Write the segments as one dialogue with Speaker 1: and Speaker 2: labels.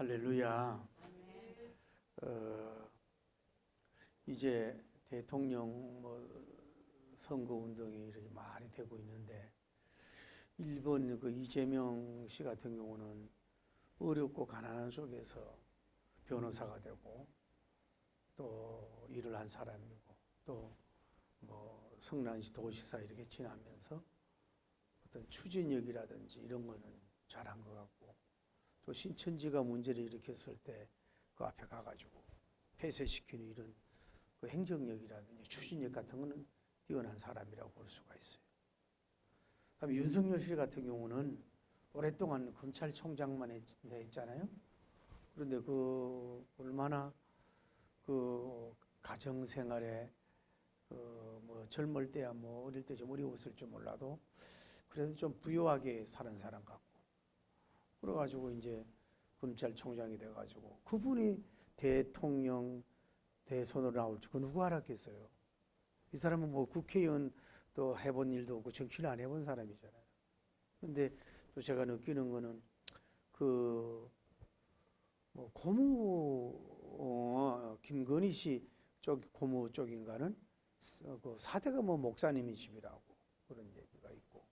Speaker 1: 할렐루야. 이제 대통령 선거 운동이 이렇게 많이 되고 있는데, 일본 그 이재명 씨 같은 경우는 어렵고 가난한 속에서 변호사가 되고 또 일을 한 사람이고, 또 성남시 도지사 이렇게 지나면서 어떤 추진력이라든지 이런 거는 잘한 것 같고, 또 신천지가 문제를 일으켰을 때 그 앞에 가가지고 폐쇄시키는 이런 그 행정력이라든지 추진력 같은 거는 뛰어난 사람이라고 볼 수가 있어요. 그다음에 윤석열 씨 같은 경우는 오랫동안 검찰총장만 했잖아요. 그런데 그 얼마나 그 가정 생활에 젊을 때야 어릴 때 좀 어려웠을 줄 몰라도 그래도 좀 부유하게 사는 사람 같고, 그래가지고 이제 검찰총장이 돼가지고 그분이 대통령 대선으로 나올 줄 그 누구 알았겠어요. 이 사람은 국회의원 또 해본 일도 없고 정치를 안 해본 사람이잖아요. 근데 또 제가 느끼는 거는 고무 김건희 씨 쪽 고무 쪽인가는 그 사대가 목사님이 집이라고 그런 얘기가 있고,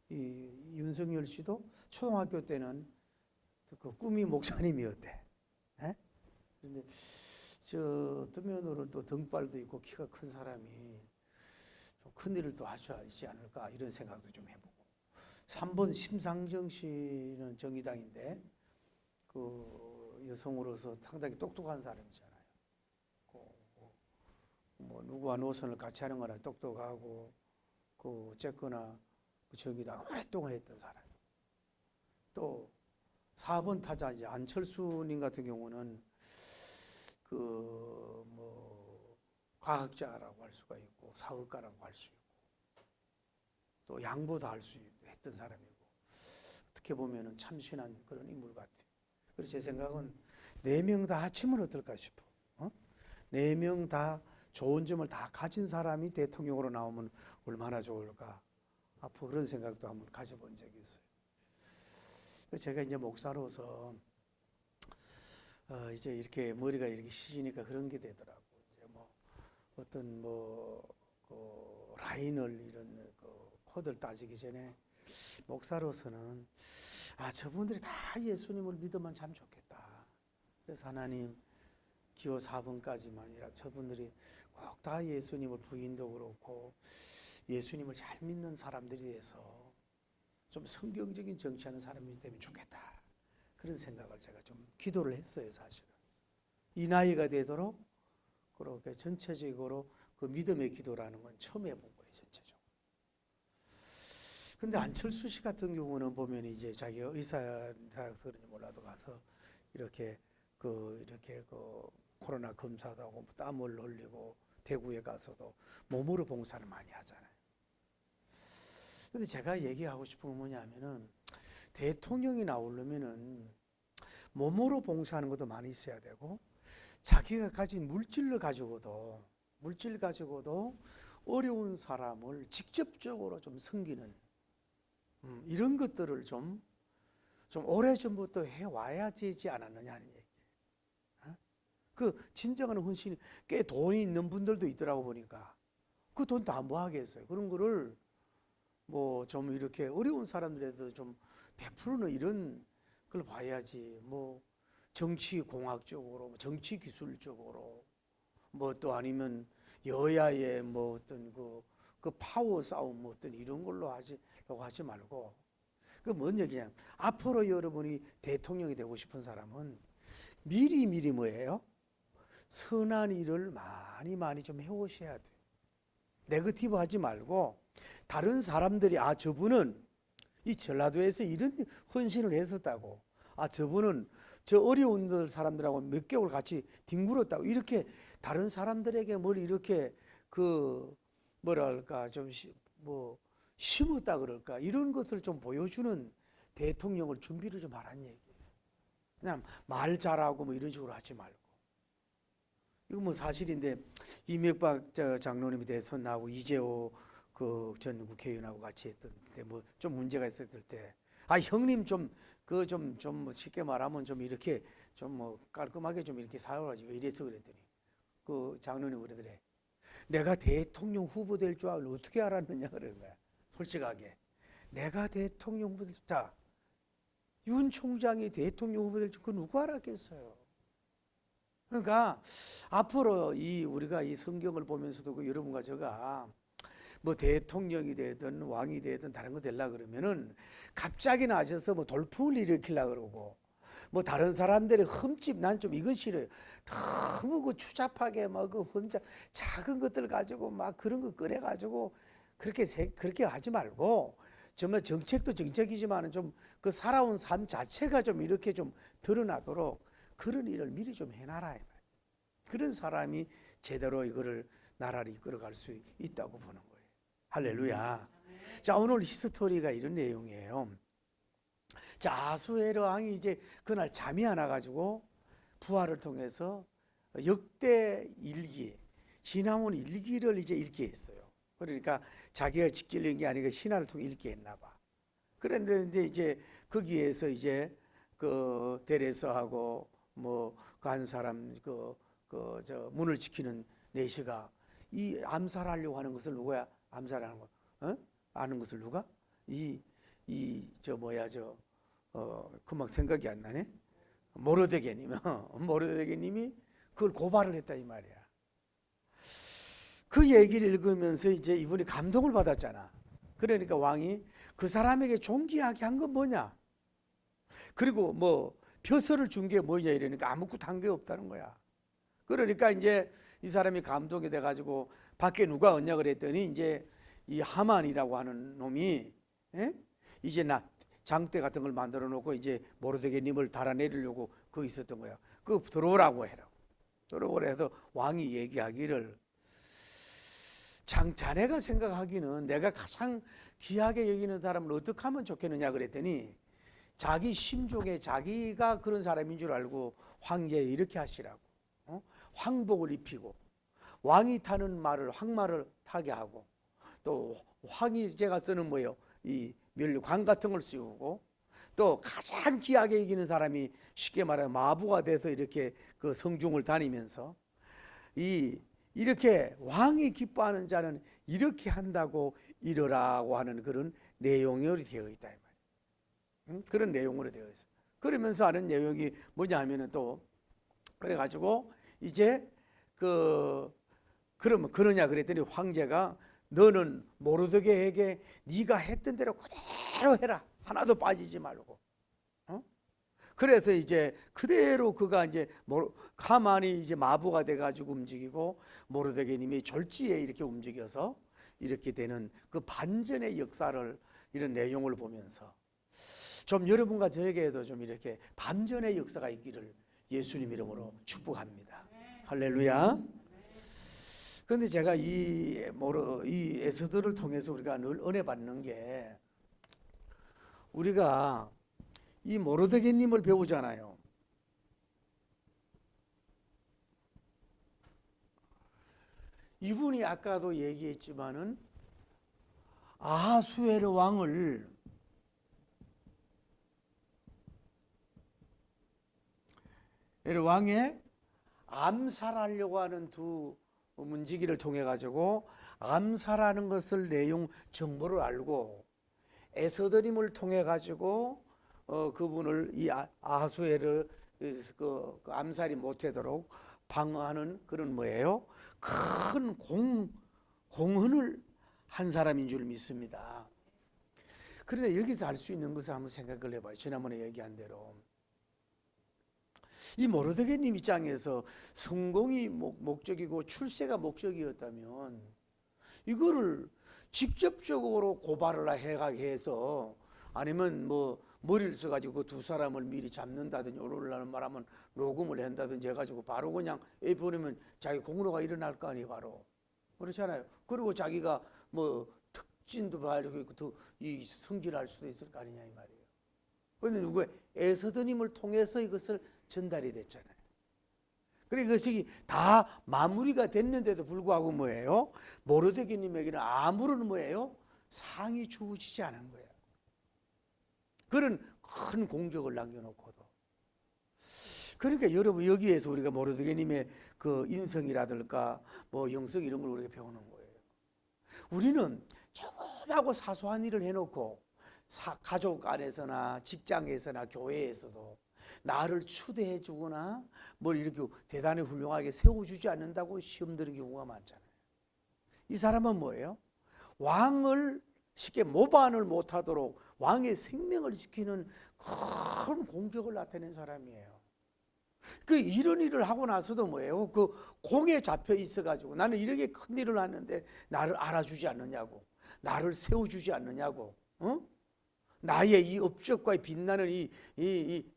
Speaker 1: 이 윤석열 씨도 초등학교 때는 그 꿈이 목사님이었대. 그런데 저 어면으로는 또 등발도 있고 키가 큰 사람이 좀 큰 일을 또 하지 않을까 이런 생각도 좀 해보고. 3번 심상정 씨는 정의당인데 그 여성으로서 상당히 똑똑한 사람이잖아요. 누구와 노선을 같이 하는 거나 똑똑하고 어쨌거나 정의당 오랫동안 했던 사람. 또 4번 타자 이제 안철수님 같은 경우는 과학자라고 할 수가 있고 사업가라고 할 수 있고 또 양보도 할 수 했던 사람이고, 어떻게 보면은 참신한 그런 인물 같아요. 그래서 제 생각은 4명 다 합치면 어떨까 싶어. 4명 다 좋은 점을 다 가진 사람이 대통령으로 나오면 얼마나 좋을까. 앞으로 그런 생각도 한번 가져본 적이 있어요. 제가 이제 목사로서 이제 이렇게 머리가 이렇게 시지니까 그런 게 되더라고. 이제 어떤 그 라인을 이런 코드를 따지기 전에 목사로서는 저분들이 다 예수님을 믿으면 참 좋겠다. 그래서 하나님 기호 4번까지만 아니라 저분들이 꼭 다 예수님을 부인도 그렇고 예수님을 잘 믿는 사람들이 돼서 좀 성경적인 정치하는 사람이 되면 좋겠다. 그런 생각을 제가 좀 기도를 했어요, 사실은. 이 나이가 되도록 그렇게 전체적으로 그 믿음의 기도라는 건 처음 해본 거예요, 전체적으로. 근데 안철수 씨 같은 경우는 보면 이제 자기가 의사라서 그런지 몰라도 가서 이렇게 코로나 검사도 하고 땀을 흘리고 대구에 가서도 몸으로 봉사를 많이 하잖아요. 근데 제가 얘기하고 싶은 건 뭐냐면은 대통령이 나오려면은 몸으로 봉사하는 것도 많이 있어야 되고, 자기가 가진 물질 가지고도 어려운 사람을 직접적으로 좀 섬기는 이런 것들을 좀 오래전부터 해와야 되지 않았느냐 하는 얘기예요. 그 진정한 헌신이 꽤 돈이 있는 분들도 있더라고 보니까 그 돈 다 뭐 하겠어요. 그런 거를 좀 이렇게 어려운 사람들에도 좀 베푸는 이런 걸 봐야지. 정치 공학적으로, 정치 기술적으로, 또 아니면 여야의 어떤 그 파워 싸움 어떤 이런 걸로 하지 말고, 그 뭔 얘기냐. 앞으로 여러분이 대통령이 되고 싶은 사람은 미리 뭐예요? 선한 일을 많이 좀 해오셔야 돼요. 네거티브 하지 말고 다른 사람들이 저분은 이 전라도에서 이런 헌신을 했었다고, 저분은 저 어려운 사람들하고 몇 개월 같이 뒹굴었다고, 이렇게 다른 사람들에게 뭘 이렇게 좀 심었다 그럴까, 이런 것을 좀 보여주는 대통령을 준비를 좀 하라는 얘기예요. 그냥 말 잘하고 이런 식으로 하지 말고. 이거 사실인데, 이명박 장로님이 대선 나오고 이재호 전 국회의원하고 같이 했던 때 좀 문제가 있었을 때 아 형님 좀 쉽게 말하면 좀 이렇게 좀 뭐 깔끔하게 좀 이렇게 살아가지고 이래서 그랬더니 그 장로님 그러더래. 내가 대통령 후보 될 줄 어떻게 알았느냐 그런 거야. 솔직하게 내가 대통령 후보 될 줄. 자, 윤 총장이 대통령 후보 될 줄 그 누가 알았겠어요. 그러니까 앞으로 우리가 이 성경을 보면서도 그 여러분과 제가 뭐 대통령이 되든 왕이 되든 다른 거 되려 그러면은 갑자기 나셔서 뭐 돌풍을 일으키려 그러고 뭐 다른 사람들의 흠집 난 좀 이건 싫어요. 너무 그 추잡하게 막 그 혼자 작은 것들 가지고 막 그런 거 꺼내 가지고 그렇게 하지 말고 정말 정책도 정책이지만은 좀 그 살아온 삶 자체가 좀 이렇게 좀 드러나도록 그런 일을 미리 좀 해놔라. 그런 사람이 제대로 이거를 나라를 이끌어갈 수 있다고 보는 거예요. 할렐루야. 자, 오늘 히스토리가 이런 내용이에요. 자, 아수에로 왕이 이제 그날 잠이 안 와가지고 부하를 통해서 역대 일기, 지나온 일기를 이제 읽게 했어요. 그러니까 자기가 직접 읽은 게 아니고 신하를 통해 읽게 했나 봐. 그런데 이제 거기에서 이제 그 데레서하고 뭐 그 한 사람 저 문을 지키는 내시가 이 암살하려고 하는 것을 누구야? 암살하는 거, 아는 것을 누가? 저 뭐야 금방 생각이 안 나네. 모르드게님, 모르드게님이 그걸 고발을 했다 이 말이야. 그 얘기를 읽으면서 이제 이분이 감동을 받았잖아. 그러니까 왕이 그 사람에게 존귀하게 한 건 뭐냐? 그리고 뭐 벼슬을 준 게 뭐냐 이러니까 아무것도 한 게 없다는 거야. 그러니까 이제 이 사람이 감동이 돼가지고 밖에 누가 왔냐 그랬더니 이제 이 하만이라고 하는 놈이 이제 나 장대 같은 걸 만들어 놓고 이제 모르드게님을 달아내리려고 그 있었던 거야. 그 들어오라고 해라. 들어오라 해서 왕이 얘기하기를 자네가 생각하기는 내가 가장 귀하게 여기는 사람을 어떻게 하면 좋겠느냐 그랬더니 자기 심중에 자기가 그런 사람인 줄 알고 황제에 이렇게 하시라고. 황복을 입히고 왕이 타는 말을 황마를 타게 하고 또 황이 제가 쓰는 뭐예요? 이 멸관 같은 걸 씌우고 또 가장 귀하게 이기는 사람이 쉽게 말하면 마부가 돼서 이렇게 그 성중을 다니면서 이렇게 왕이 기뻐하는 자는 이렇게 한다고 이러라고 하는 그런 내용이 되어 있다 이 말이에요. 그런 내용으로 되어 있어. 그러면서 하는 내용이 뭐냐 하면은 또 그래가지고 이제 그러면 그러냐 그랬더니 황제가 너는 모르드게에게 네가 했던 대로 그대로 해라. 하나도 빠지지 말고. 그래서 이제 그대로 그가 이제 하만이 이제 마부가 돼가지고 움직이고 모르드게님이 졸지에 이렇게 움직여서 이렇게 되는 그 반전의 역사를 이런 내용을 보면서 좀 여러분과 저에게도 좀 이렇게 반전의 역사가 있기를 예수님 이름으로 축복합니다. 할렐루야. 그런데 제가 이 에스더를 통해서 우리가 늘 은혜 받는 게 우리가 이 모르드게님을 배우잖아요. 이분이 아까도 얘기했지만은 아하수에르 왕을 왕의 암살하려고 하는 두 문지기를 통해 가지고 암살하는 것을 내용 정보를 알고 에스더님을 통해 가지고 그분을 이 아하수에르 그 암살이 못되도록 방어하는 그런 뭐예요? 큰 공헌을 한 사람인 줄 믿습니다. 그런데 여기서 알 수 있는 것을 한번 생각을 해봐요. 지난번에 얘기한 대로 이 모르드게님 입장에서 성공이 목적이고 출세가 목적이었다면 이거를 직접적으로 고발을 해서 아니면 뭐 머리를 써가지고 두 사람을 미리 잡는다든지 오늘날은 말하면 녹음을 한다든지 해가지고 바로 그냥 버리면 자기 공로가 일어날 거 아니에요. 바로 그렇잖아요. 그리고 자기가 뭐 특진도 발휘하고 이 승진할 수도 있을 거 아니냐 이 말이에요. 그런데 누구 에스더님을 통해서 이것을 전달이 됐잖아요. 그래 이것이 다 마무리가 됐는데도 불구하고 뭐예요? 모르드게님에게는 아무런 뭐예요? 상이 주어지지 않은 거예요. 그런 큰 공적을 남겨놓고도. 그러니까 여러분 여기에서 우리가 모르드게님의 그 인성이라든가 뭐 영성 이런 걸 우리가 배우는 거예요. 우리는 조금하고 사소한 일을 해놓고 가족 안에서나 직장에서나 교회에서도 나를 추대해 주거나 뭘 이렇게 대단히 훌륭하게 세워주지 않는다고 시험 드는 경우가 많잖아요. 이 사람은 뭐예요? 왕을 쉽게 모반을 못하도록 왕의 생명을 지키는 큰 공적을 나타낸 사람이에요. 그 이런 일을 하고 나서도 뭐예요? 그 공에 잡혀 있어가지고 나는 이렇게 큰 일을 하는데 나를 알아주지 않느냐고, 나를 세워주지 않느냐고, 나의 이 업적과 빛나는 이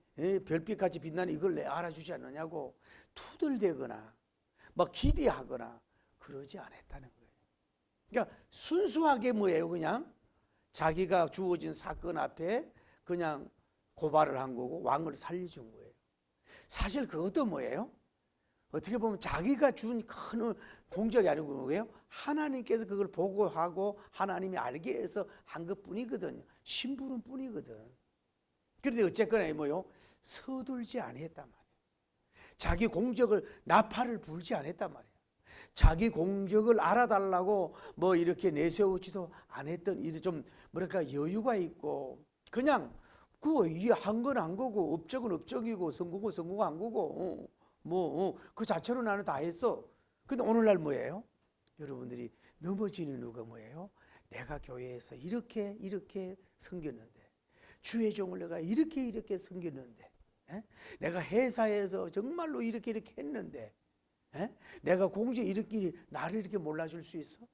Speaker 1: 별빛같이 빛나는 이걸 내 알아주지 않느냐고 투덜대거나 막 기대하거나 그러지 않았다는 거예요. 그러니까 순수하게 뭐예요? 그냥 자기가 주어진 사건 앞에 그냥 고발을 한 거고 왕을 살려준 거예요. 사실 그것도 뭐예요? 어떻게 보면 자기가 준 큰 공적이 아니고 뭐예요? 하나님께서 그걸 보고하고 하나님이 알게 해서 한 것뿐이거든요. 심부름 뿐이거든. 그런데 어쨌거나 뭐요? 서둘지 않았단 말이에요. 자기 공적을 나팔을 불지 않았단 말이에요. 자기 공적을 알아달라고 뭐 이렇게 내세우지도 않았던 이 좀 뭐랄까 여유가 있고 그냥 그 한 건 한 거고 업적은 업적이고 성공은 성공한 거고 그 자체로 나는 다 했어. 근데 오늘날 뭐예요? 여러분들이 넘어지는 이유가 뭐예요? 내가 교회에서 이렇게 섬겼는데 주의 종을 내가 이렇게 섬겼는데 내가 회사에서 정말로 이렇게 했는데 내가 공주에 이렇게 나를 이렇게 몰라줄 수 있어?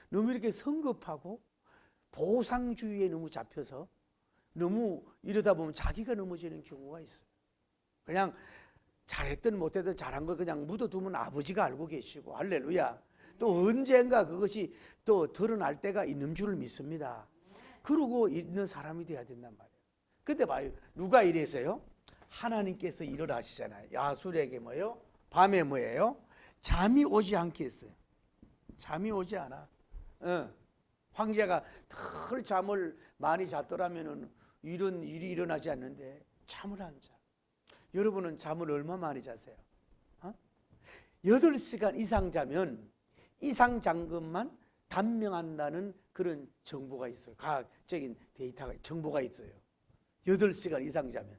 Speaker 1: 너무 이렇게 성급하고 보상주의에 너무 잡혀서 너무 이러다 보면 자기가 넘어지는 경우가 있어요. 그냥 잘했든 못했든 잘한 거 그냥 묻어두면 아버지가 알고 계시고 할렐루야. 또 언젠가 그것이 또 드러날 때가 있는 줄을 믿습니다. 그러고 있는 사람이 돼야 된단 말이에요. 근데 봐요. 누가 이래서요? 하나님께서 일을 하시잖아요. 야술에게 뭐예요? 밤에 뭐예요? 잠이 오지 않게 했어요. 잠이 오지 않아. 황제가 덜 잠을 많이 잤더라면은 이런 일이 일어나지 않는데 잠을 안 자. 여러분은 잠을 얼마 많이 자세요? 8시간 이상 자면 이상 잔 것만 단명한다는 그런 정보가 있어요. 과학적인 데이터가 정보가 있어요. 8시간 이상 자면.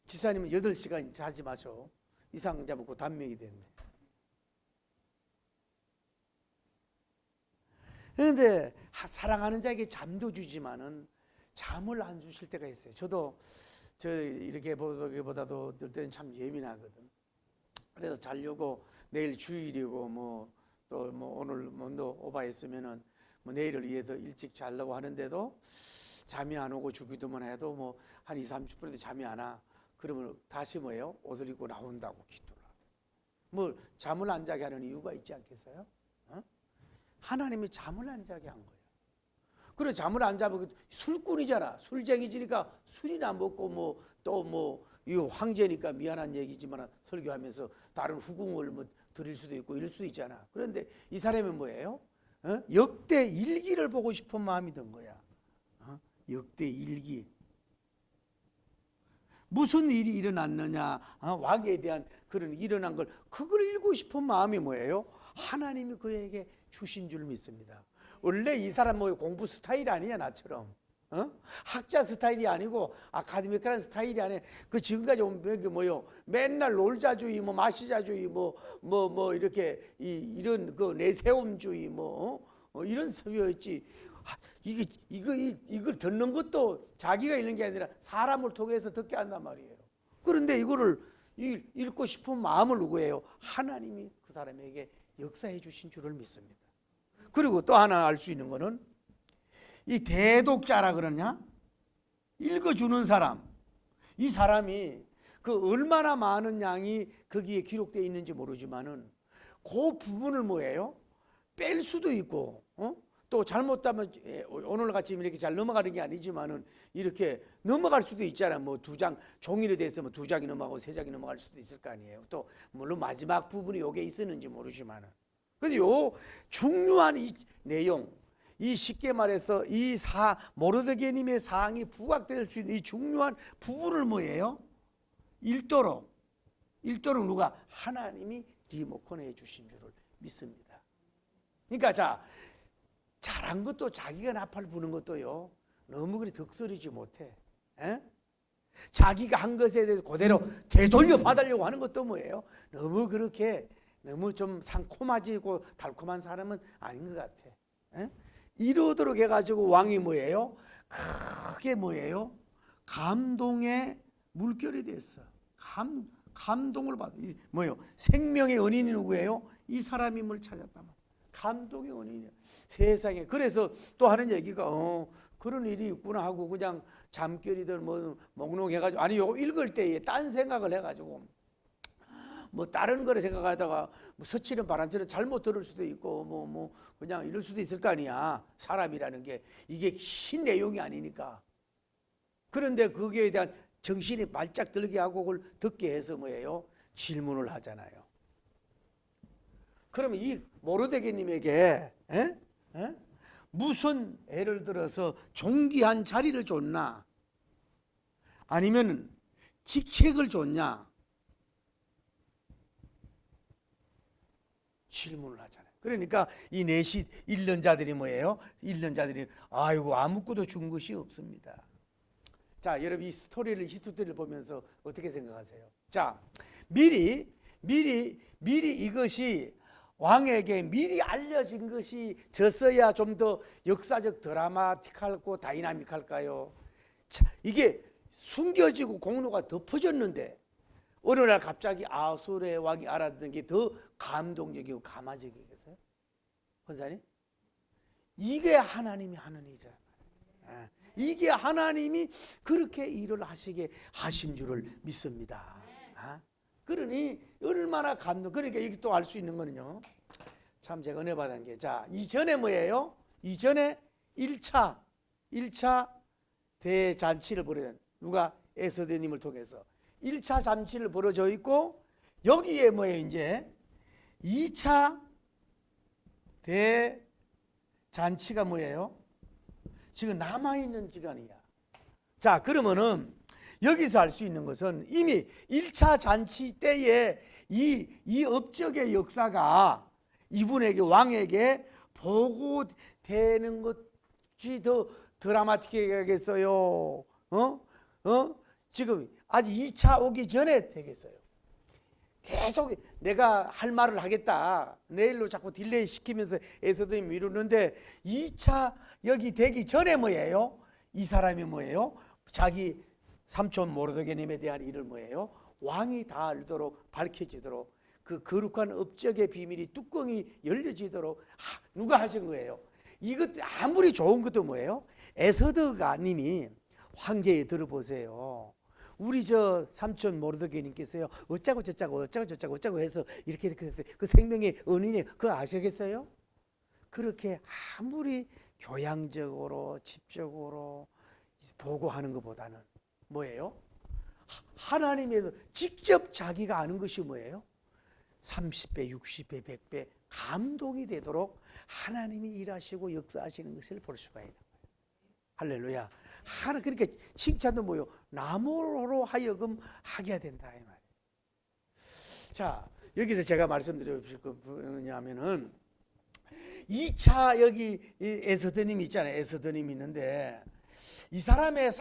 Speaker 1: 지사님은 8시간 자지 마셔. 이상 자면 그 단명이 됐네. 그런데 사랑하는 자에게 잠도 주지만은 잠을 안 주실 때가 있어요. 저도 이렇게 보기보다도 어떨 때는 참 예민하거든. 그래서 자려고 내일 주일이고 또 오늘 먼저 오바했으면은 내일을 위해서 일찍 자려고 하는데도 잠이 안 오고 주기도만 해도 한 20-30분에도 잠이 안 와. 그러면 다시 뭐예요? 옷을 입고 나온다고 기도를 하죠. 잠을 안 자게 하는 이유가 있지 않겠어요? 하나님이 잠을 안 자게 한 거예요. 그래 잠을 안 자면 술꾼이잖아. 술쟁이지니까 술이나 먹고 이 황제니까 미안한 얘기지만 설교하면서 다른 후궁을 드릴 수도 있고 이럴 수도 있잖아. 그런데 이 사람은 뭐예요? 역대 일기를 보고 싶은 마음이 든 거야. 역대 일기. 무슨 일이 일어났느냐, 왕에 대한 그런 일어난 걸 그걸 읽고 싶은 마음이 뭐예요? 하나님이 그에게 주신 줄 믿습니다. 원래 이 사람 공부 스타일 아니야 나처럼. 학자 스타일이 아니고 아카데미컬한 스타일이 아니야. 그 지금까지 온 게 맨날 놀자주의, 마시자주의, 이렇게 이런 그 내세움주의, 이런 사유였지. 이걸 듣는 것도 자기가 읽는 게 아니라 사람을 통해서 듣게 한단 말이에요. 그런데 이거를 읽고 싶은 마음을 누구예요? 하나님이 그 사람에게 역사해 주신 줄을 믿습니다. 그리고 또 하나 알 수 있는 거는 이 대독자라 그러냐? 읽어주는 사람. 이 사람이 그 얼마나 많은 양이 거기에 기록되어 있는지 모르지만은 그 부분을 뭐예요? 뺄 수도 있고, 또 잘못하면 오늘 같이 이렇게 잘 넘어가는 게 아니지만은 이렇게 넘어갈 수도 있잖아. 2장 종이로 돼서 2장이 넘어가고 3장이 넘어갈 수도 있을 거 아니에요. 또 물론 마지막 부분이 요게 있었는지 모르지만은. 근데 요 중요한 이 내용, 이 쉽게 말해서 이 모르드게님의 사항이 부각될 수 있는 이 중요한 부분을 뭐예요? 일도록 누가 하나님이 리모컨해 주신 줄을 믿습니다. 그러니까 자, 잘한 것도 자기가 나팔 부는 것도요, 너무 그리 득설이지 못해. 에? 자기가 한 것에 대해서 그대로 되돌려 받으려고 하는 것도 뭐예요? 너무 그렇게 너무 좀 상콤하지고 달콤한 사람은 아닌 것 같아. 에? 이러도록 해가지고 왕이 뭐예요? 크게 뭐예요? 감동의 물결이 됐어. 감동을 받아. 뭐예요? 생명의 은인이 누구예요? 이 사람임을 찾았다. 감동의 은인이야. 세상에. 그래서 또 하는 얘기가 그런 일이 있구나 하고 그냥 잠결이든 뭐 몽롱해가지고, 아니 요거 읽을 때에 딴 생각을 해가지고 뭐 다른 거를 생각하다가 뭐 서치는 바람처럼 잘못 들을 수도 있고 뭐 그냥 이럴 수도 있을 거 아니야. 사람이라는 게 이게 긴 내용이 아니니까. 그런데 거기에 대한 정신이 발작 들게 하고 그걸 듣게 해서 뭐예요? 질문을 하잖아요. 그러면 이 모르드게님에게 무슨 예를 들어서 존귀한 자리를 줬나? 아니면 직책을 줬냐? 질문을 하잖아요. 그러니까 이 내시 읽는 자들이 뭐예요? 읽는 자들이 아이고 아무것도 준 것이 없습니다. 자, 여러분 이 히스토리를 보면서 어떻게 생각하세요? 자, 미리 이것이 왕에게 미리 알려진 것이 졌어야 좀 더 역사적 드라마틱하고 다이나믹할까요? 자, 이게 숨겨지고 공로가 덮어졌는데 어느 날 갑자기 아수르의 왕이 알아듣는 게 더 감동적이고 감화적이겠어요? 권사님? 이게 하나님이 하는 일이잖아요. 이게 하나님이 그렇게 일을 하시게 하신 줄을 믿습니다. 그러니 얼마나 감동. 그러니까 이게 또 알 수 있는 거는요, 참 제가 은혜 받은 게, 자, 이전에 뭐예요? 이전에 1차 대잔치를 벌여요. 누가? 에스더님을 통해서 1차 잔치를 벌어져 있고, 여기에 뭐예요? 이제 2차 대잔치가 뭐예요? 지금 남아있는 기간이야. 자, 그러면은 여기서 알 수 있는 것은 이미 1차 잔치 때에 이 업적의 역사가 이분에게, 왕에게 보고되는 것이 더 드라마틱하겠어요? 지금 아직 2차 오기 전에 되겠어요? 계속 내가 할 말을 하겠다, 내일로 자꾸 딜레이 시키면서 에스더님이 미루는데 2차 여기 되기 전에 뭐예요? 이 사람이 뭐예요? 자기 삼촌 모르드게님에 대한 일을 뭐예요? 왕이 다 알도록 밝혀지도록, 그 거룩한 업적의 비밀이 뚜껑이 열려지도록 누가 하신 거예요? 이것 아무리 좋은 것도 뭐예요? 에스더가 님이 황제에 들어보세요. 우리 저 삼촌 모르드게님께서요 어쩌고 저쩌고 해서 이렇게 해서 그 생명의 은인이 그거 아시겠어요? 그렇게 아무리 교양적으로 집적으로 보고하는 것보다는 뭐예요? 하나님에서 직접 자기가 아는 것이 뭐예요? 30배, 60배, 100배 감동이 되도록 하나님이 일하시고 역사하시는 것을 볼 수가 있는 거예요. 할렐루야. 그러니까 칭찬도 뭐요? 나무로 하여금 하게 된다 이 말이에요. 자, 여기서 제가 말씀드리고 싶은 거 뭐냐면은 2차 여기 에스더님 있잖아요. 에스더님 있는데 이 사람의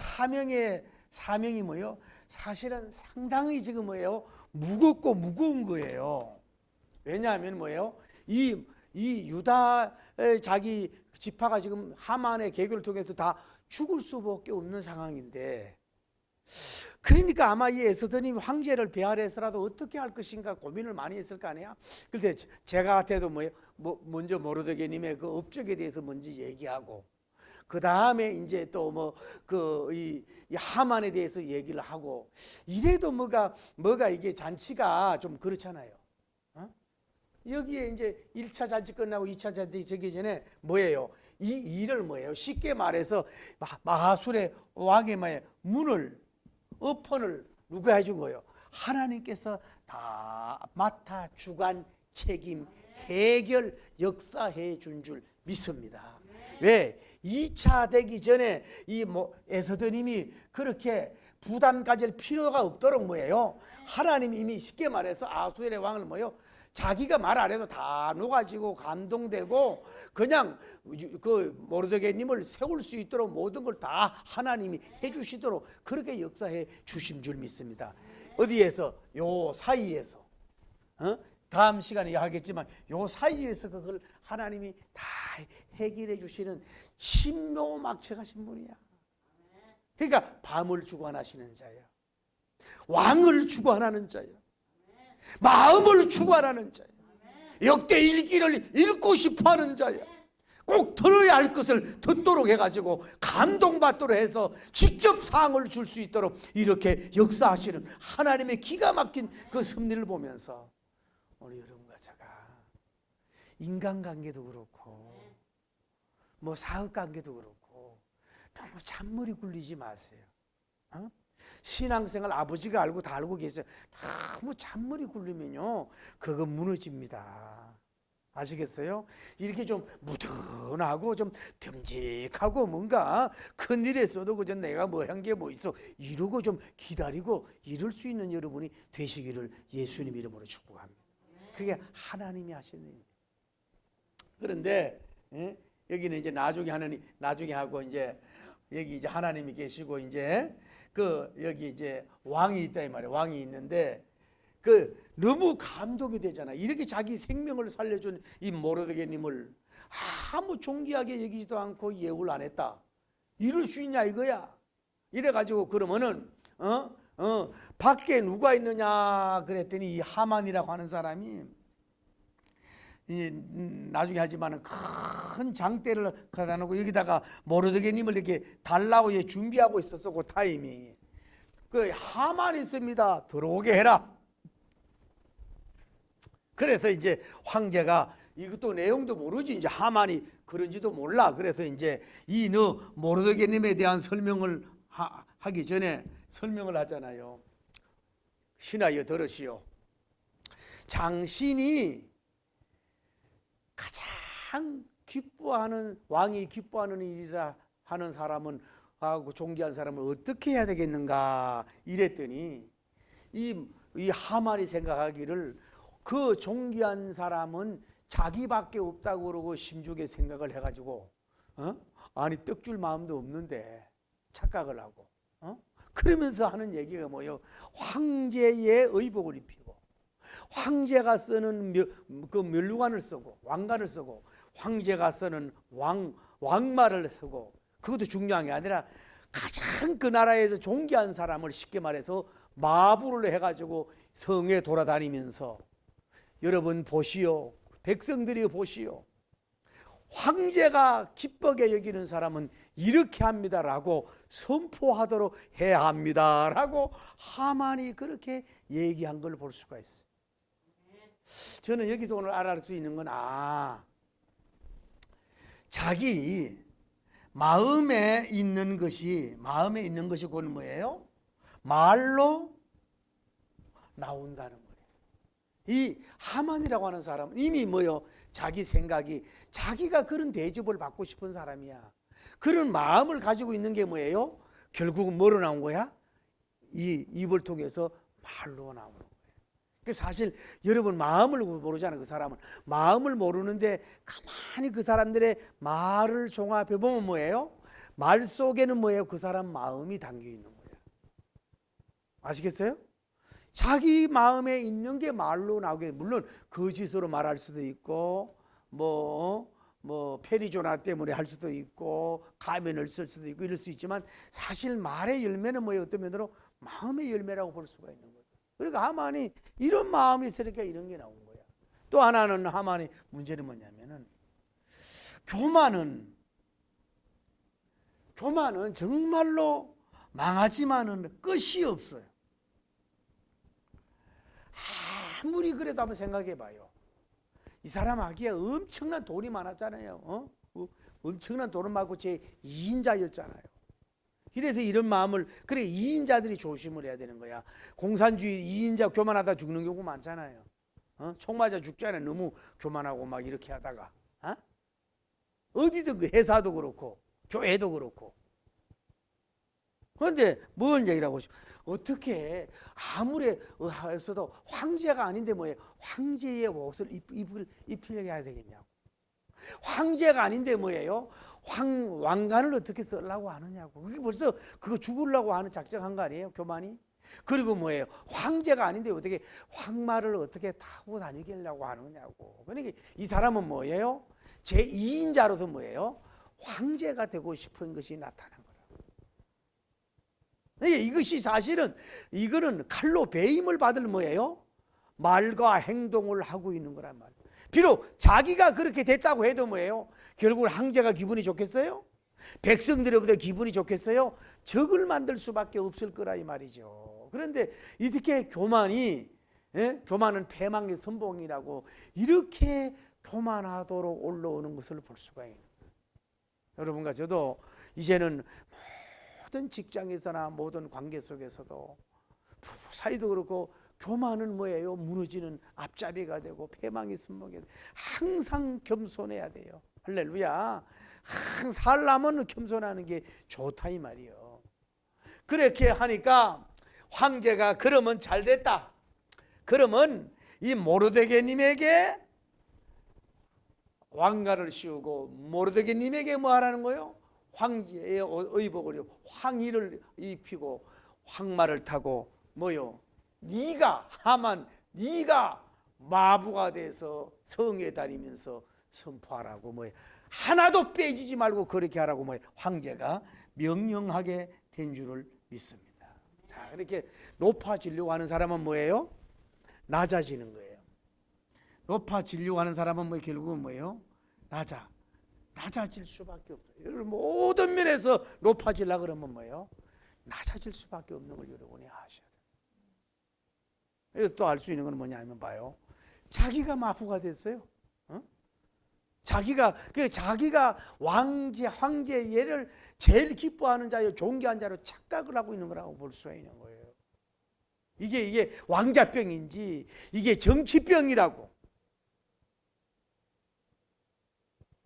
Speaker 1: 사명이 뭐예요? 사실은 상당히 지금 뭐예요? 무겁고 무거운 거예요. 왜냐하면 뭐예요? 이 유다의 자기 지파가 지금 하만의 계교를 통해서 다 죽을 수밖에 없는 상황인데, 그러니까 아마 이 에스더님 황제를 배할해서라도 어떻게 할 것인가 고민을 많이 했을 거 아니야. 그런데 제가 같아도 뭐예요? 먼저 모르드게님의 그 업적에 대해서 먼저 얘기하고, 그 다음에 이제 또 이 하만에 대해서 얘기를 하고, 이래도 뭐가 이게 잔치가 좀 그렇잖아요. 여기에 이제 1차 잔치 끝나고 2차 잔치 저기 전에 뭐예요? 이 일을 뭐예요? 쉽게 말해서 마하술의 왕의 문을 오픈을 누가 해준 거예요? 하나님께서 다 맡아 주관 책임 해결 역사해 준 줄 믿습니다. 왜? 2차 되기 전에 이 에서드님이 그렇게 부담 가질 필요가 없도록 뭐예요? 하나님이 이미 쉽게 말해서 아수엘의 왕을 뭐예요? 자기가 말 안 해도 다 녹아지고 감동되고 그냥 그 모르드게님을 세울 수 있도록 모든 걸 다 하나님이 해주시도록 그렇게 역사해 주신 줄 믿습니다. 어디에서? 요 사이에서. 다음 시간에 하겠지만 요 사이에서 그걸 하나님이 다 해결해 주시는 신묘막체가신 분이야. 그러니까 밤을 주관하시는 자야, 왕을 주관하는 자야, 마음을 주관하는 자야, 역대 읽기를 읽고 싶어하는 자야, 꼭 들어야 할 것을 듣도록 해가지고 감동받도록 해서 직접 상을 줄 수 있도록 이렇게 역사하시는 하나님의 기가 막힌 그 섭리를 보면서 우리 여러분과 제가 인간관계도 그렇고 뭐 사업관계도 그렇고 너무 잔머리 굴리지 마세요. 신앙생활 아버지가 알고 다 알고 계세요. 너무 잔머리 굴리면요 그거 무너집니다. 아시겠어요? 이렇게 좀 무던하고 좀 듬직하고 뭔가 큰일에 써도 그저 내가 뭐 한 게 뭐 있어 이러고 좀 기다리고 이럴 수 있는 여러분이 되시기를 예수님 이름으로 축복합니다. 그게 하나님이 하시는 일이에요. 그런데 여기는 이제 나중에 하나님 나중에 하고 이제 여기 이제 하나님이 계시고 이제 그 여기 이제 왕이 있다 이 말이에요. 왕이 있는데 그 너무 감동이 되잖아. 이렇게 자기 생명을 살려준 이 모르드게님을 아무 존귀하게 여기지도 않고 예우를 안 했다. 이럴 수 있냐 이거야. 이래가지고 그러면은 밖에 누가 있느냐 그랬더니 이 하만이라고 하는 사람이 나중에 하지만은 큰 장대를 갖다 놓고 여기다가 모르드게님을 이렇게 달라고 준비하고 있었어. 그 타이밍이 그 하만이 있습니다. 들어오게 해라. 그래서 이제 황제가 이것도 내용도 모르지 이제 하만이 그런지도 몰라. 그래서 이제 이 너 모르드게님에 대한 설명을 하기 전에 설명을 하잖아요. 신하여 들으시오. 장신이 가장 기뻐하는 왕이 기뻐하는 일이라 하는 사람은 하고 존귀한 사람은 어떻게 해야 되겠는가 이랬더니 이 하만이 생각하기를 그 존귀한 사람은 자기밖에 없다고 그러고 심중에 생각을 해가지고 아니 떡줄 마음도 없는데 착각을 하고 그러면서 하는 얘기가 뭐예요? 황제의 의복을 입히고 황제가 쓰는 그 면류관을 쓰고 왕관을 쓰고 황제가 쓰는 왕말을 쓰고 그것도 중요한 게 아니라 가장 그 나라에서 존귀한 사람을 쉽게 말해서 마부를 해가지고 성에 돌아다니면서 여러분 보시오. 백성들이 보시오. 황제가 기쁘게 여기는 사람은 이렇게 합니다라고 선포하도록 해야 합니다라고 하만이 그렇게 얘기한 걸 볼 수가 있어요. 저는 여기서 오늘 알아볼 수 있는 건 자기 마음에 있는 것이 곧 뭐예요? 말로 나온다는 거예요. 이 하만이라고 하는 사람은 이미 뭐요? 자기 생각이 자기가 그런 대접을 받고 싶은 사람이야. 그런 마음을 가지고 있는 게 뭐예요? 결국은 뭐로 나온 거야? 이 입을 통해서 말로 나오는 거예요. 사실 여러분 마음을 모르잖아요. 그 사람은 마음을 모르는데 가만히 그 사람들의 말을 종합해 보면 뭐예요? 말 속에는 뭐예요? 그 사람 마음이 담겨 있는 거예요. 아시겠어요? 자기 마음에 있는 게 말로 나오게, 물론 거짓으로 말할 수도 있고 뭐 페리조나 때문에 할 수도 있고 가면을 쓸 수도 있고 이럴 수 있지만 사실 말의 열매는 뭐예요? 어떤 면으로 마음의 열매라고 볼 수가 있는 거예요. 그러니까 하만이 이런 마음이 있으니까 이런 게 나온 거야. 또 하나는 하만의 문제는 뭐냐면은 교만은 정말로 망하지만은 끝이 없어요. 아무리 그래도 한번 생각해 봐요. 이 사람 하기에 엄청난 돈이 많았잖아요. 엄청난 돈을 받고 제 2인자였잖아요. 그래서 이런 마음을 그래 2인자들이 조심을 해야 되는 거야. 공산주의 2인자 교만하다 죽는 경우 많잖아요. 총 맞아 죽잖아요. 너무 교만하고 막 이렇게 하다가. 어디든 그 회사도 그렇고 교회도 그렇고. 그런데 뭘 얘기하고 싶어? 어떻게 아무리 해서도 황제가 아닌데 뭐예요? 황제의 옷을 입히려야 되겠냐고. 황제가 아닌데 뭐예요? 왕관을 어떻게 쓰려고 하느냐고. 그게 벌써 그거 죽으려고 하는 작정한 거 아니에요? 교만이. 그리고 뭐예요? 황제가 아닌데 어떻게 황마를 어떻게 타고 다니려고 하느냐고. 그러니까 이 사람은 뭐예요? 제2인자로서 뭐예요? 황제가 되고 싶은 것이 나타난 거예요. 이것이 사실은 이거는 칼로 배임을 받을 뭐예요? 말과 행동을 하고 있는 거란 말이에요. 비록 자기가 그렇게 됐다고 해도 뭐예요? 결국 황제가 기분이 좋겠어요? 백성들보다 기분이 좋겠어요? 적을 만들 수밖에 없을 거라 이 말이죠. 그런데 이렇게 교만이, 교만은 패망의 선봉이라고 이렇게 교만하도록 올라오는 것을 볼 수가 있는 거예요. 여러분과 저도 이제는 모든 직장에서나 모든 관계 속에서도 부부 사이도 그렇고 교만은 뭐예요? 무너지는 앞잡이가 되고 패망의 선봉이 되고 항상 겸손해야 돼요. 할렐루야. 항상 살라면 겸손하는 게 좋다 이 말이요. 그렇게 하니까 황제가 그러면 잘 됐다. 그러면 이 모르드게님에게 왕관을 씌우고 모르드게님에게 뭐 하라는 거예요? 황제의 의복을 황의를 입히고 황마를 타고 뭐요? 네가 하만 네가 마부가 돼서 성에 다니면서 선포하라고 뭐예요? 하나도 빼지지 말고 그렇게 하라고 뭐예요? 황제가 명령하게 된 줄을 믿습니다. 자, 이렇게 높아지려고 하는 사람은 뭐예요? 낮아지는 거예요. 높아지려고 하는 사람은 뭐 결국은 뭐예요? 낮아질 수밖에 없어요. 여러분 모든 면에서 높아지려고 그러면 뭐예요? 낮아질 수밖에 없는 걸 여러분이 아셔야 돼요. 여기서 또 알 수 있는 건 뭐냐면 봐요. 자기가 마부가 됐어요. 자기가 황제 얘를 제일 기뻐하는 자요, 존귀한 자로 착각을 하고 있는 거라고 볼 수 있는 거예요. 이게 왕자병인지 이게 정치병이라고.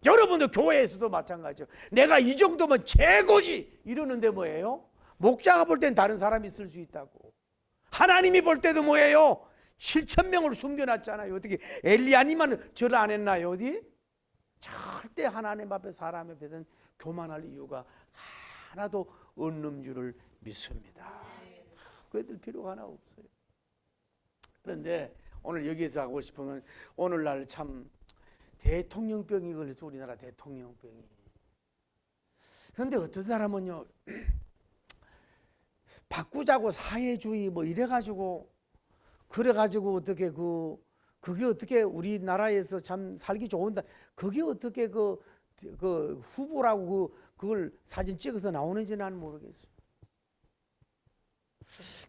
Speaker 1: 여러분도 교회에서도 마찬가지죠. 내가 이 정도면 최고지 이러는데 뭐예요? 목자가 볼 땐 다른 사람이 있을 수 있다고. 하나님이 볼 때도 뭐예요? 7,000명을 숨겨놨잖아요. 어떻게 엘리야님만 절 안 했나요? 어디? 절대 하나님 앞에 사람 앞에서는 교만할 이유가 하나도 없는 줄을 믿습니다. 그애들 필요가 하나 없어요. 그런데 오늘 여기서 하고 싶은 건 오늘날 참 대통령병이 걸려서 우리나라 대통령병이. 그런데 어떤 사람은요 바꾸자고 사회주의 뭐 이래가지고 그래가지고 어떻게 그게 어떻게 우리나라에서 참 살기 좋은다. 그게 어떻게 그 후보라고 그걸 사진 찍어서 나오는지 나는 모르겠어요.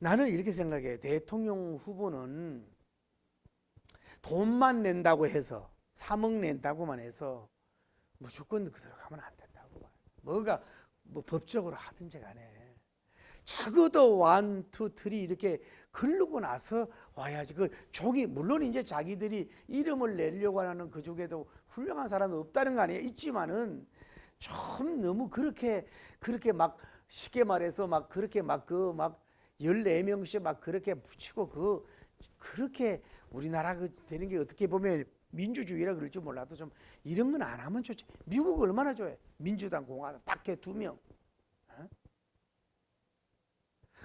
Speaker 1: 나는 이렇게 생각해. 대통령 후보는 돈만 낸다고 해서 3억 낸다고만 해서 무조건 들어가면 안 된다고. 뭐가 뭐 법적으로 하든지 간에 적어도 1, 2, 3 이렇게 걸르고 나서 와야지. 그 종이 물론 이제 자기들이 이름을 내려고 하는 그쪽에도 훌륭한 사람이 없다는 거 아니에요. 있지만은 좀 너무 그렇게 막 쉽게 말해서 막 그렇게 막 14명씩 막 그렇게 붙이고 그렇게 우리나라 되는 게 어떻게 보면 민주주의라 그럴지 몰라도 좀 이런 건 안 하면 좋지. 미국 얼마나 좋아해. 민주당 공화당 딱 걔 2명.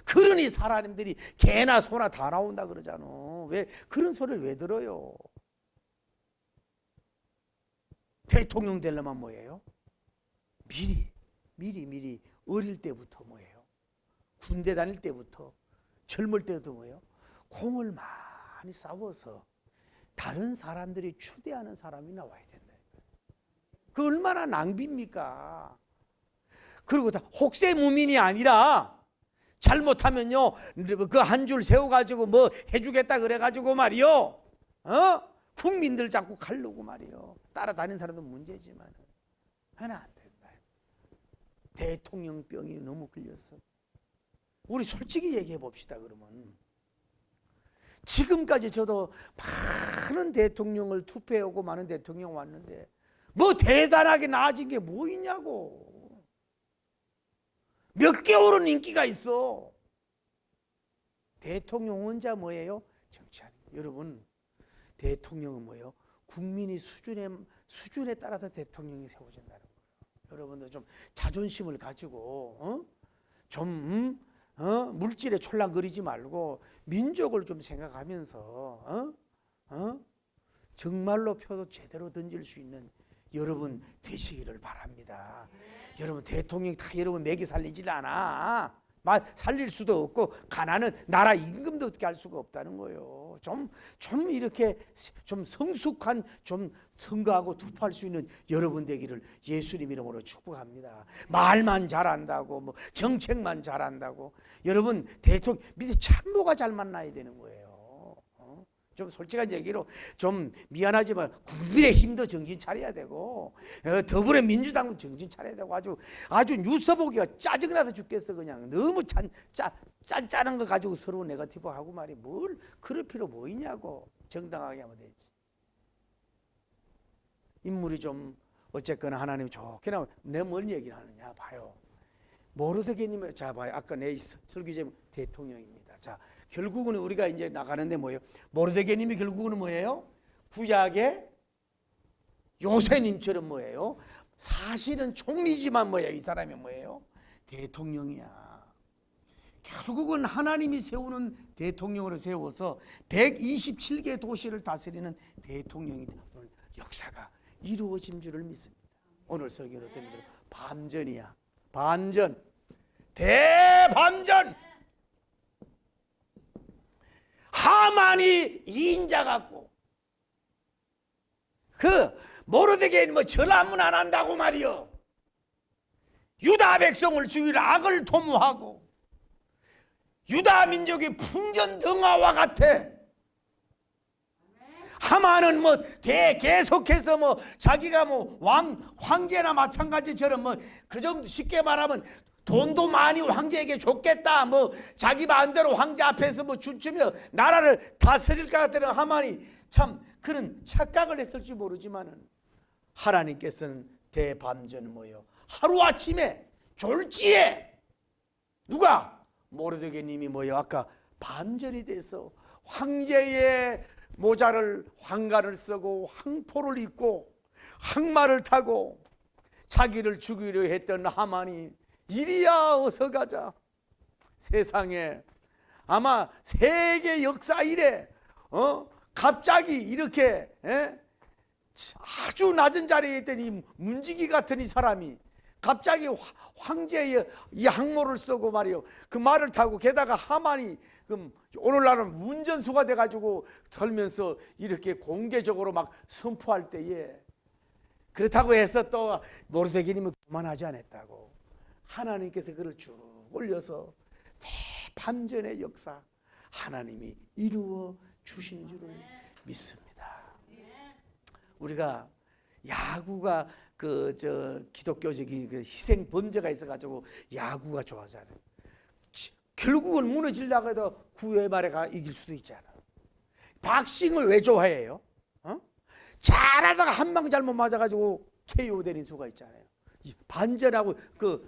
Speaker 1: 그러니 사람들이 개나 소나 다 나온다 그러잖아. 왜 그런 소리를 왜 들어요? 대통령 되려면 뭐예요? 미리 어릴 때부터 뭐예요? 군대 다닐 때부터 젊을 때도 뭐예요? 공을 많이 싸워서 다른 사람들이 추대하는 사람이 나와야 된다. 그 얼마나 낭비입니까? 그리고 다 혹세무민이 아니라 잘못하면요 그 한 줄 세워가지고 뭐 해주겠다 그래가지고 말이요 국민들 자꾸 가려고 말이요 따라다니는 사람도 문제지만 하나 안 된다. 대통령병이 너무 걸렸어. 우리 솔직히 얘기해 봅시다. 그러면 지금까지 저도 많은 대통령을 투표하고 많은 대통령 왔는데 뭐 대단하게 나아진 게 뭐 있냐고. 몇 개월은 인기가 있어. 대통령 혼자 뭐예요? 정치하는. 여러분, 대통령은 뭐예요? 국민이 수준에 따라서 대통령이 세워진다는 거예요. 여러분들 좀 자존심을 가지고 물질에 촐랑거리지 말고 민족을 좀 생각하면서 정말로 표도 제대로 던질 수 있는 여러분 되시기를 바랍니다. 여러분 대통령이 다 여러분 먹여 살리질 않아. 살릴 수도 없고 가난은 나라 임금도 어떻게 할 수가 없다는 거예요. 좀 이렇게 좀 성숙한 좀 선거하고 투표할 수 있는 여러분 되기를 예수님 이름으로 축복합니다. 말만 잘한다고 뭐 정책만 잘한다고 여러분 대통령 밑에 참모가 잘 만나야 되는 거예요. 좀 솔직한 얘기로 좀 미안하지만 국민의힘도 정신 차려야 되고 더불어민주당도 정신 차려야 되고 아주 뉴스 보기가 짜증나서 죽겠어. 그냥 너무 짠짠한 거 가지고 서로 네거티브 하고 말이 뭘 그럴 필요 뭐 있냐고. 정당하게 하면 되지. 인물이 좀 어쨌거나 하나님 좋게 나오면 내 뭔 얘기를 하느냐 봐요. 모르드게님을 자 봐요. 아까 내 설교 제목 대통령입니다. 자 결국은 우리가 이제 나가는데 뭐예요? 모르드게님이 결국은 뭐예요? 구약의 요새님처럼 뭐예요? 사실은 총리지만 뭐예요? 이 사람이 뭐예요? 대통령이야. 결국은 하나님이 세우는 대통령으로 세워서 127개 도시를 다스리는 대통령이 오늘 역사가 이루어진 줄을 믿습니다. 오늘 설교는 어떤 의미로 반전이야. 반전, 대반전. 하만이 이인자 같고 그 모르드게는 뭐 절함은 안 한다고 말이요. 유다 백성을 죽이려 악을 도모하고 유다 민족이 풍전등화와 같아. 하만은 뭐 계속해서 뭐 자기가 뭐 황제나 마찬가지처럼 뭐 그 정도 쉽게 말하면 돈도 많이 황제에게 줬겠다. 뭐 자기 마음대로 황제 앞에서 뭐 춤추며 나라를 다스릴 것 같은 하만이 참 그런 착각을 했을지 모르지만은 하나님께서는 대반전 뭐예요? 하루아침에 졸지에 누가? 모르드게님이 뭐예요? 아까 반전이 돼서 황제의 모자를 황관을 쓰고 황포를 입고 항마를 타고 자기를 죽이려 했던 하만이 이리야 어서 가자. 세상에 아마 세계 역사 이래 갑자기 이렇게 아주 낮은 자리에 있던 이 문지기 같은 이 사람이 갑자기 황제의 이 항모를 쓰고 말이요 그 말을 타고 게다가 하만이 오늘날은 운전수가 돼가지고 털면서 이렇게 공개적으로 막 선포할 때에 그렇다고 해서 또 모르드게님은 그만하지 않았다고. 하나님께서 그를 쭉 올려서 대반전의 역사 하나님이 이루어 주신 줄을 믿습니다. 우리가 야구가 기독교적인 그 희생 범죄가 있어가지고 야구가 좋아하잖아요. 결국은 무너지려고 해도 9회 말에 이길 수도 있잖아. 박싱을 왜 좋아해요? 잘하다가 한 방 잘못 맞아가지고 KO 되는 수가 있잖아요. 반전하고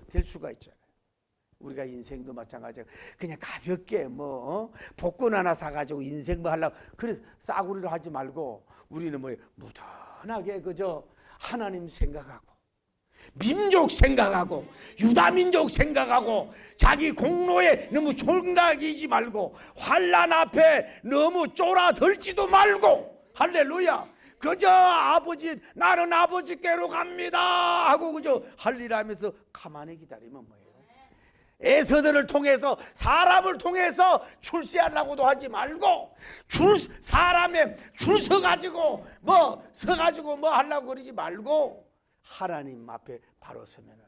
Speaker 1: 될 수가 있잖아요. 우리가 인생도 마찬가지고 그냥 가볍게 복권 하나 사가지고 인생 뭐 하려고 그래서 싸구리로 하지 말고 우리는 무던하게 그저 하나님 생각하고 민족 생각하고 유다민족 생각하고 자기 공로에 너무 총각이지 말고 환난 앞에 너무 쫄아들지도 말고 할렐루야. 그저 나는 아버지께로 갑니다 하고 그저 할 일 하면서 가만히 기다리면 뭐예요? 에서들을 통해서 사람을 통해서 출세하려고도 하지 말고 사람의 줄 서가지고 뭐 하려고 그러지 말고 하나님 앞에 바로 서면은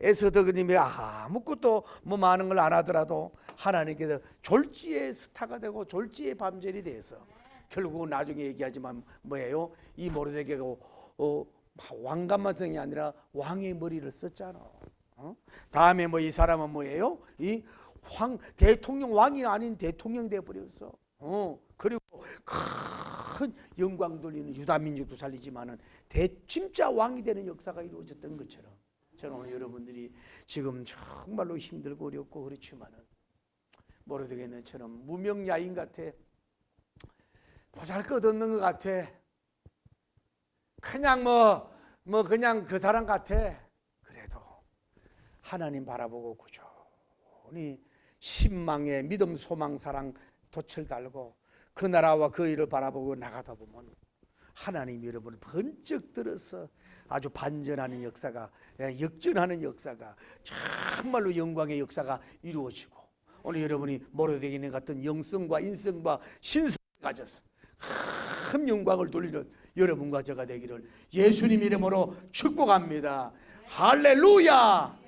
Speaker 1: 에서드님이 아무것도 많은 걸 안 하더라도 하나님께서 졸지의 스타가 되고 졸지의 밤절이 돼서 결국은 나중에 얘기하지만 뭐예요? 이 모르드게가 왕관만성이 아니라 왕의 머리를 썼잖아. 다음에 이 사람은 뭐예요? 이 대통령 왕이 아닌 대통령이 되어버렸어. 그리고 큰 영광 돌리는 유다 민족도 살리지만은 진짜 왕이 되는 역사가 이루어졌던 것처럼, 저는 오늘 여러분들이 지금 정말로 힘들고 어렵고 그렇지만은 모르겠는처럼 무명야인 같아, 보잘것없는 것 같아, 그냥 그냥 그 사람 같아. 그래도 하나님 바라보고 꾸준히 신망의 믿음, 소망, 사랑 돛을 달고 그 나라와 그 일을 바라보고 나가다 보면 하나님이 여러분을 번쩍 들어서 아주 반전하는 역사가, 역전하는 역사가, 정말로 영광의 역사가 이루어지고, 오늘 여러분이 모르되기는 같은 영성과 인성과 신성을 가져서 큰 영광을 돌리는 여러분과 저가 되기를 예수님 이름으로 축복합니다. 할렐루야.